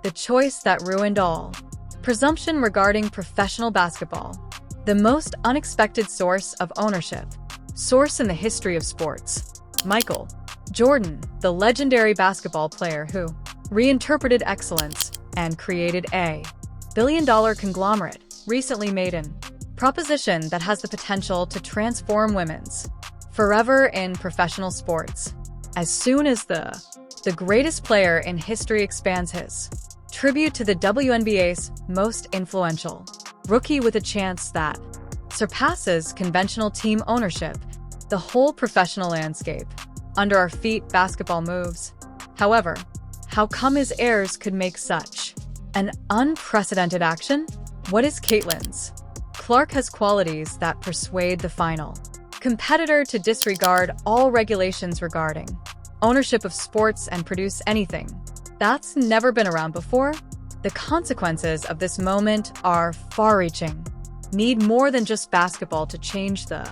the choice that ruined all. Presumption regarding professional basketball. The most unexpected source of ownership. Source in the history of sports. Michael Jordan, the legendary basketball player who reinterpreted excellence and created a billion-dollar conglomerate, recently made an proposition that has the potential to transform women's forever in professional sports. As soon as the greatest player in history expands his tribute to the WNBA's most influential rookie with a chance that surpasses conventional team ownership, the whole professional landscape under our feet basketball moves. However, how come his heirs could make such an unprecedented action? What is Caitlyn's? Clark has qualities that persuade the final competitor to disregard all regulations regarding ownership of sports and produce anything that's never been around before. The consequences of this moment are far-reaching. Need more than just basketball to change the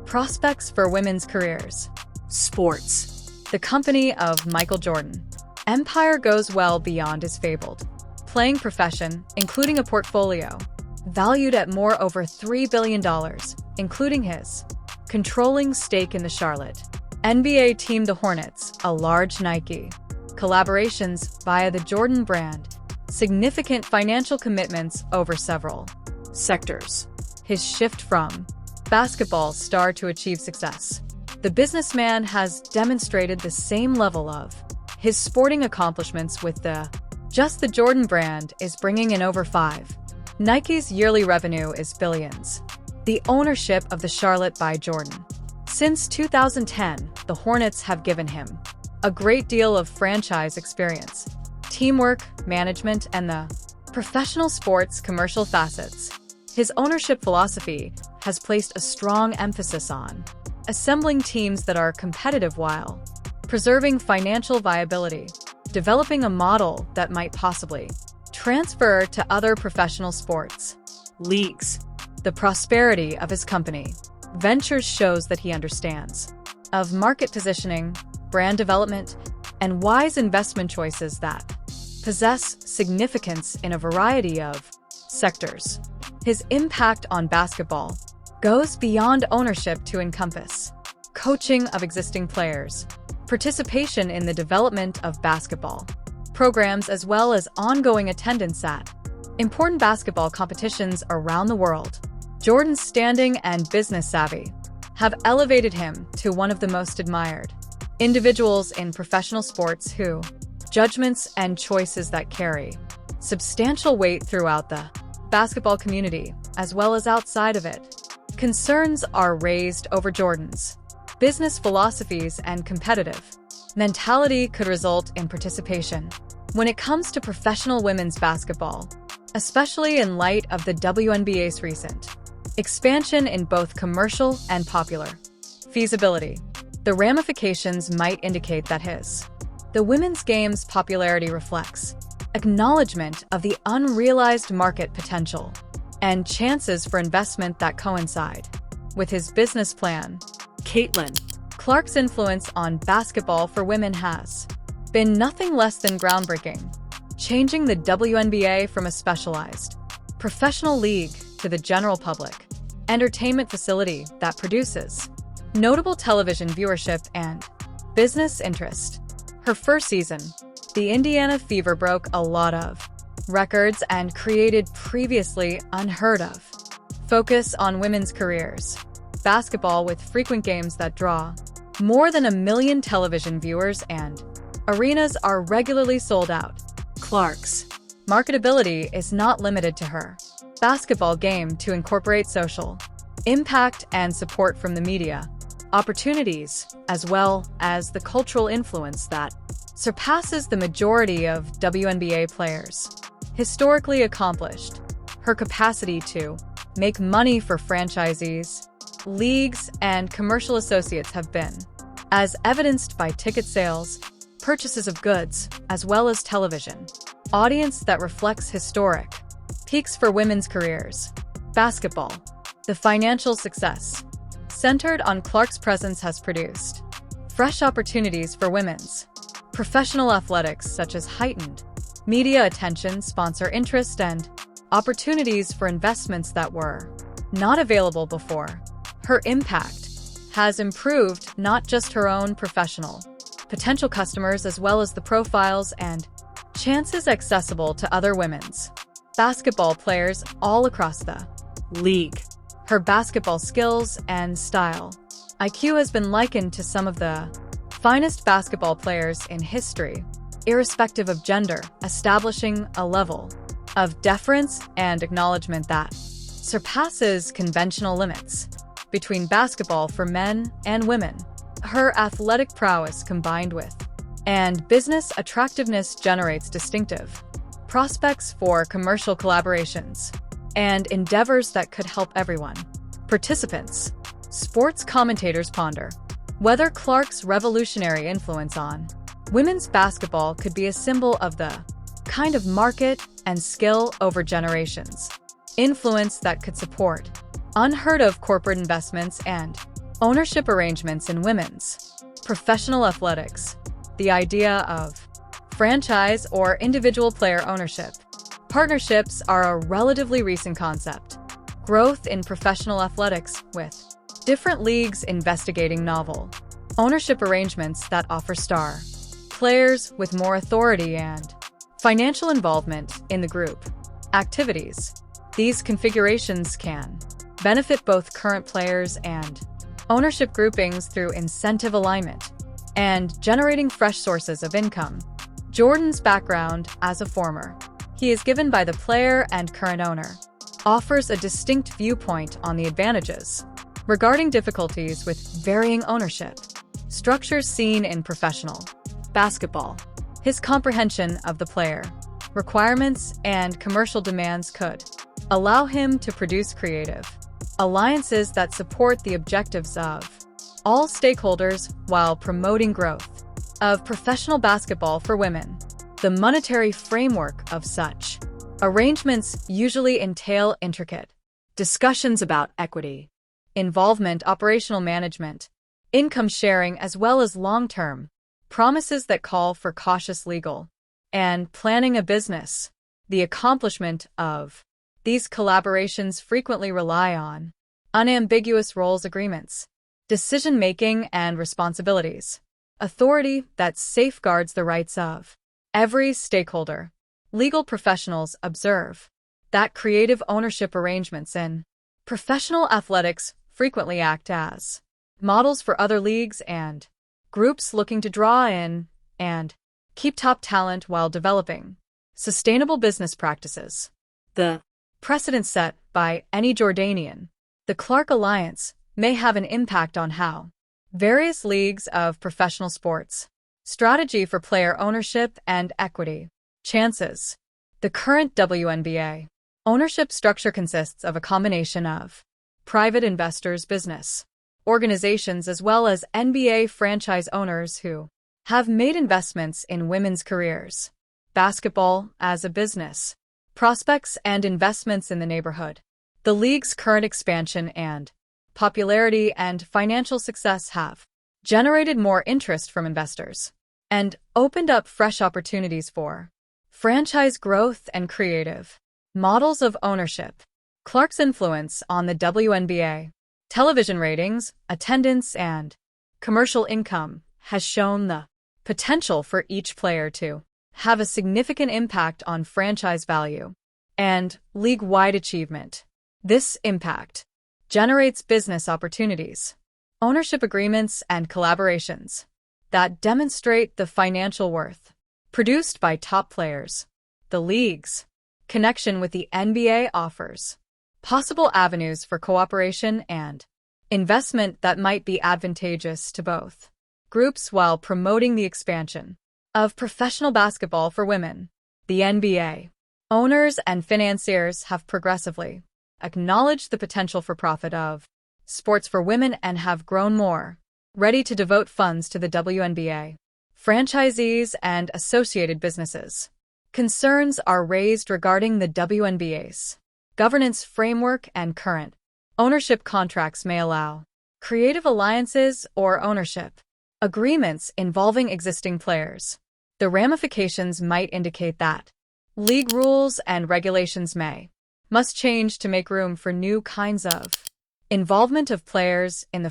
prospects for women's careers. Sports. The company of Michael Jordan. Empire goes well beyond his fabled playing profession, including a portfolio valued at more over $3 billion, including his controlling stake in the Charlotte NBA team the Hornets, a large Nike collaborations via the Jordan brand, significant financial commitments over several sectors. His shift from basketball star to achieve success. The businessman has demonstrated the same level of his sporting accomplishments with the Jordan brand is bringing in over $5. Nike's yearly revenue is billions. The ownership of the Charlotte by Jordan. Since 2010, the Hornets have given him a great deal of franchise experience, teamwork, management, and the professional sports commercial facets. His ownership philosophy has placed a strong emphasis on assembling teams that are competitive while preserving financial viability, developing a model that might possibly transfer to other professional sports leagues. The prosperity of his company ventures shows that he understands of market positioning, brand development, and wise investment choices that possess significance in a variety of sectors. His impact on basketball goes beyond ownership to encompass coaching of existing players, participation in the development of basketball programs, as well as ongoing attendance at important basketball competitions around the world. Jordan's standing and business savvy have elevated him to one of the most admired individuals in professional sports who judgments and choices that carry substantial weight throughout the basketball community, as well as outside of it. Concerns are raised over Jordan's business philosophies and competitive mentality could result in participation when it comes to professional women's basketball, especially in light of the WNBA's recent expansion in both commercial and popular feasibility. The ramifications might indicate that the women's game's popularity reflects acknowledgement of the unrealized market potential and chances for investment that coincide with his business plan. Caitlyn Clark's influence on basketball for women has been nothing less than groundbreaking, changing the WNBA from a specialized professional league to the general public entertainment facility that produces notable television viewership and business interest. Her first season, the Indiana Fever broke a lot of records and created previously unheard of focus on women's careers. Basketball with frequent games that draw more than 1 million television viewers and arenas are regularly sold out. Clark's marketability is not limited to her basketball game to incorporate social impact and support from the media opportunities, as well as the cultural influence that surpasses the majority of WNBA players. Historically accomplished, her capacity to make money for franchisees, leagues, and commercial associates have been, as evidenced by ticket sales, purchases of goods, as well as television audience that reflects historic peaks for women's careers. Basketball. The financial success centered on Clark's presence has produced fresh opportunities for women's professional athletics, such as heightened media attention, sponsor interest, and opportunities for investments that were not available before. Her impact has improved not just her own professional potential customers as well as the profiles and chances accessible to other women's basketball players all across the league. Her basketball skills and style IQ has been likened to some of the finest basketball players in history, irrespective of gender, establishing a level of deference and acknowledgement that surpasses conventional limits between basketball for men and women. Her athletic prowess combined with and business attractiveness generates distinctive prospects for commercial collaborations and endeavors that could help everyone. Participants, sports commentators ponder whether Clark's revolutionary influence on women's basketball could be a symbol of the kind of market and skill over generations influence that could support unheard of corporate investments and ownership arrangements in women's professional athletics. The idea of franchise or individual player ownership partnerships are a relatively recent concept. Growth in professional athletics, with different leagues investigating novel ownership arrangements that offer star players with more authority and financial involvement in the group activities. These configurations can benefit both current players and ownership groupings through incentive alignment and generating fresh sources of income. Jordan's background as a former he is given by the player and current owner offers a distinct viewpoint on the advantages regarding difficulties with varying ownership structures seen in professional basketball. His comprehension of the player requirements and commercial demands could allow him to produce creative alliances that support the objectives of all stakeholders while promoting growth of professional basketball for women. The monetary framework of such arrangements usually entail intricate discussions about equity, involvement, operational management, income sharing, as well as long-term promises that call for cautious legal and planning a business. The accomplishment of these collaborations frequently rely on unambiguous roles agreements, decision-making and responsibilities, authority that safeguards the rights of every stakeholder. Legal professionals observe that creative ownership arrangements in professional athletics frequently act as models for other leagues and groups looking to draw in and keep top talent while developing sustainable business practices. The precedent set by any Jordanian, the Clark Alliance, may have an impact on how various leagues of professional sports strategy for player ownership and equity chances. The current WNBA ownership structure consists of a combination of private investors, business organizations, as well as NBA franchise owners who have made investments in women's careers, basketball as a business, prospects, and investments in the neighborhood. The league's current expansion and popularity and financial success have generated more interest from investors and opened up fresh opportunities for franchise growth and creative models of ownership. Clark's influence on the WNBA, television ratings, attendance, and commercial income has shown the potential for each player to have a significant impact on franchise value and league-wide achievement. This impact generates business opportunities, ownership agreements, and collaborations that demonstrate the financial worth produced by top players. The league's connection with the NBA offers possible avenues for cooperation and investment that might be advantageous to both groups while promoting the expansion of professional basketball for women. The NBA owners and financiers have progressively acknowledged the potential for profit of sports for women and have grown more ready to devote funds to the WNBA. Franchisees and associated businesses. Concerns are raised regarding the WNBA's governance framework and current ownership contracts may allow creative alliances or ownership agreements involving existing players. The ramifications might indicate that League rules and regulations must change to make room for new kinds of involvement of players in the